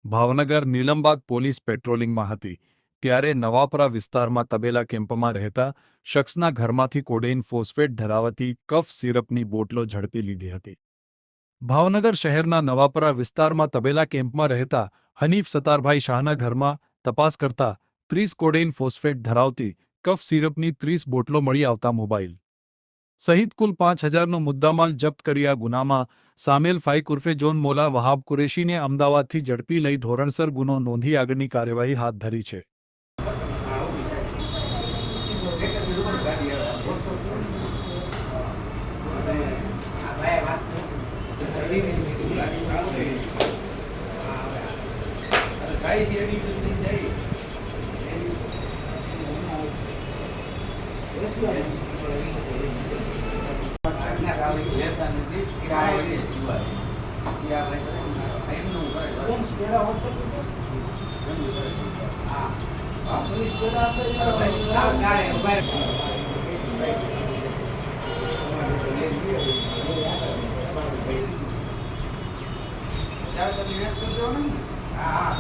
Bhavnagar Nilambag police પેટ્રોલિંગમાં હતી ત્યારે નવાપરા વિસ્તારમાં તબેલા કેમ્પમાં રહેતા શખ્સના ઘરમાંથી કોડેઇન ફોસ્ફેટ ધરાવતી કફ સિરપની બોટલો ઝડપી લીધી હતી। ભાવનગર શહેરના નવાપરા વિસ્તારમાં તબેલા કેમ્પમાં રહેતા હનીફ સતારભાઈ શાહના ઘરમાં તપાસ કરતા 30 કોડેઇન ફોસ્ફેટ ધરાવતી કફ સિરપની 30 બોટલો મળી આવતા મોબાઈલ સહિત કુલ 5,000નો મુદ્દામાલ જપ્ત કરી આ ગુનામાં સામેલ ફાઇક ઉર્ફે જોન મોલા વહાબ કુરેશીને અમદાવાદથી ઝડપી લઈ ધોરણસર ગુનો નોંધી આગળની કાર્યવાહી હાથ ધરી છે। ચાલો તમે યાદ કરજો ને। હા